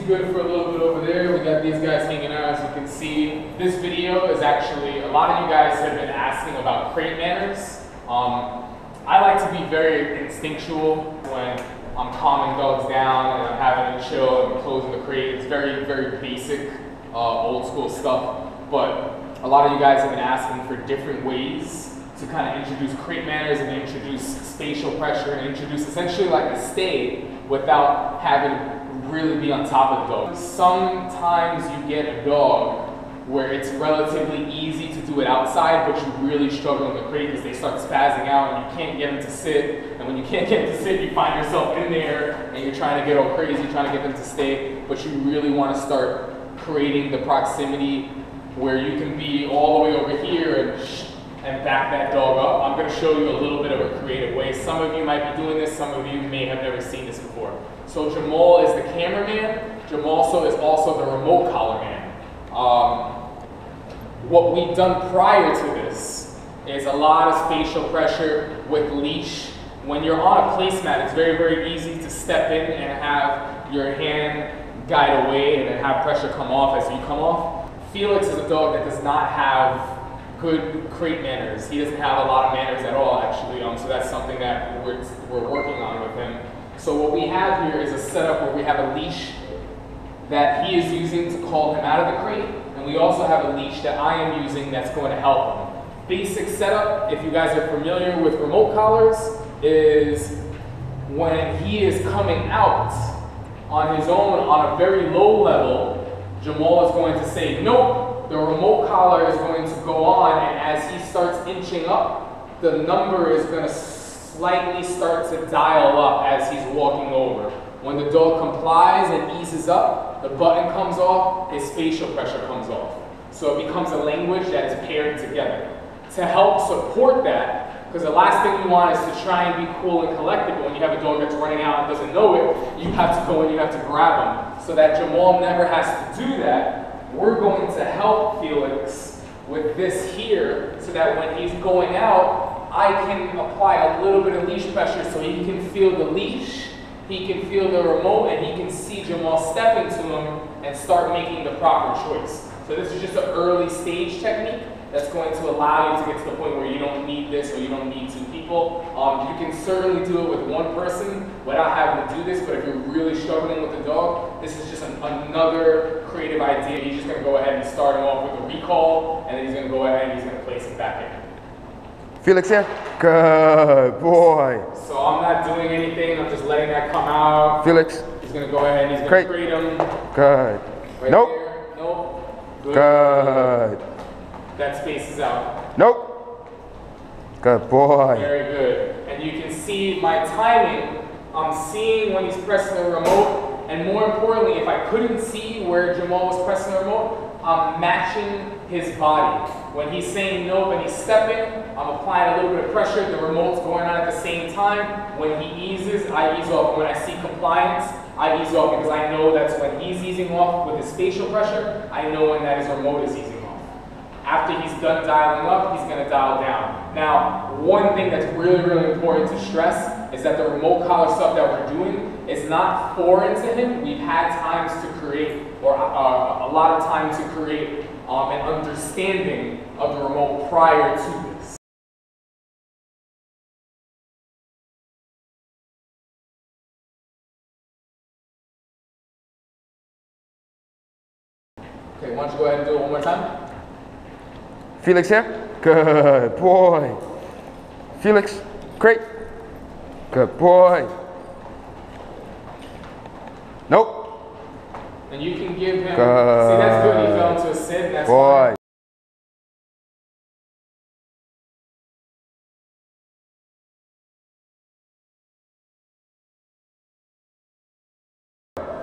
good for a little bit over there. We got these guys hanging out, as you can see. This video is actually, a lot of you guys have been asking about crate manners. I like to be very instinctual when I'm calming dogs down and I'm having a chill and closing the crate. It's very, very basic, old school stuff. But a lot of you guys have been asking for different ways to kind of introduce crate manners and introduce spatial pressure and introduce essentially like a stay without having to really be on top of the dog. Sometimes you get a dog where it's relatively easy to do it outside, but you really struggle in the crate because they start spazzing out and you can't get them to sit. And when you can't get them to sit, you find yourself in there and you're trying to get all crazy, trying to get them to stay, but you really want to start creating the proximity where you can be all the way over here and back that dog up. I'm going to show you a little bit of a creative way. Some of you might be doing this, some of you may have never seen this before. So Jamal is the cameraman. Jamal is also the remote collar man. What we've done prior to this is a lot of spatial pressure with leash. When you're on a placemat, it's very, very easy to step in and have your hand guide away and then have pressure come off as you come off. Felix is a dog that does not have good crate manners. He doesn't have a lot of manners at all, actually, so that's something that we're working on with him. So what we have here is a setup where we have a leash that he is using to call him out of the crate, and we also have a leash that I am using that's going to help him. Basic setup, if you guys are familiar with remote collars, is when he is coming out on his own on a very low level, Jamal is going to say, nope, the remote collar is going to go on, and as he starts inching up, the number is going to slightly start to dial up as he's walking over. When the dog complies and eases up, the button comes off, his spatial pressure comes off. So it becomes a language that is paired together. To help support that, because the last thing you want is to try and be cool and collected, but when you have a dog that's running out and doesn't know it, you have to go and you have to grab him. So that Jamal never has to do that, we're going to help Felix with this here, so that when he's going out, I can apply a little bit of leash pressure so he can feel the leash, he can feel the remote, and he can see Jamal step into him and start making the proper choice. So this is just an early stage technique that's going to allow you to get to the point where you don't need this or you don't need two people. You can certainly do it with one person without having to do this, but if you're really struggling with the dog, this is just another creative idea. He's just going to go ahead and start him off with a recall, and then he's going to go ahead and he's going to place him back in. Felix here. Good boy. So I'm not doing anything, I'm just letting that come out. Felix. He's going to go ahead and he's going to crate him. Good. Right nope. There. Nope. Good. That space is out. Nope. Good boy. Very good. And you can see my timing. I'm seeing when he's pressing the remote, and more importantly, if I couldn't see where Jamal was pressing the remote, I'm matching his body. When he's saying nope and he's stepping, I'm applying a little bit of pressure. The remote's going on at the same time. When he eases, I ease off. When I see compliance, I ease off, because I know that's when he's easing off with his spatial pressure. I know when that his remote is easing off. After he's done dialing up, he's going to dial down. Now, one thing that's really, really important to stress is that the remote collar stuff that we're doing is not foreign to him. We've had times to create, or a lot of time to create an understanding of the remote prior to this. Okay, why don't you go ahead and do it one more time? Felix here. Good boy. Felix, crate. Good boy. Nope. And you can give him, see, that's good, he fell into a sit, that's boy. Fine.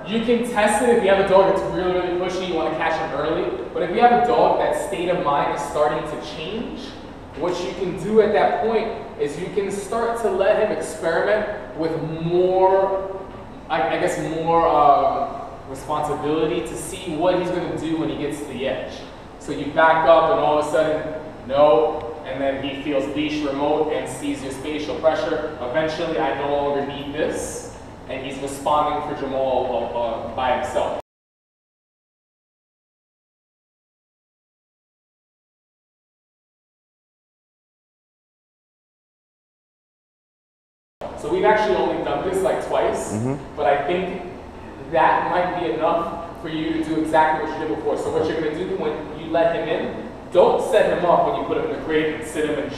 You can test it if you have a dog that's really, really pushy, you want to catch him early. But if you have a dog that state of mind is starting to change, what you can do at that point is you can start to let him experiment with more, I guess, more responsibility to see what he's going to do when he gets to the edge. So you back up and all of a sudden, no, and then he feels leash remote and sees your spatial pressure. Eventually, I no longer need this. And he's responding for Jamal by himself. So we've actually only done this like twice, but I think that might be enough for you to do exactly what you did before. So what you're gonna do when you let him in, don't set him up when you put him in the crate and sit him and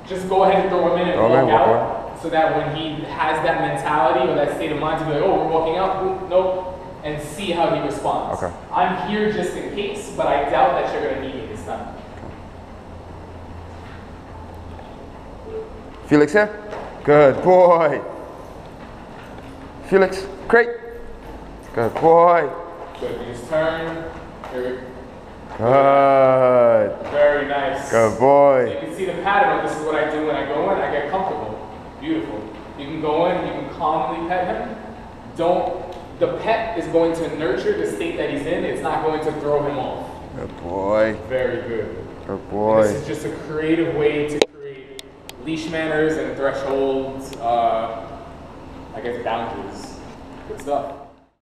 just go ahead and throw him in and walk out, so that when he has that mentality or that state of mind to be like, oh, we're walking out, boom, nope, and see how he responds. Okay. I'm here just in case, but I doubt that you're gonna need me this time. Felix here. Good boy. Felix, crate. Good boy. Good, you just turn. Here. Good. Very nice. Good boy. So you can see the pattern of this is what I do when I go in. I get comfortable. Beautiful. You can go in, you can calmly pet him. The pet is going to nurture the state that he's in. It's not going to throw him off. Good boy. Very good. Good boy. And this is just a creative way to create leash manners and thresholds, I guess boundaries. Good stuff.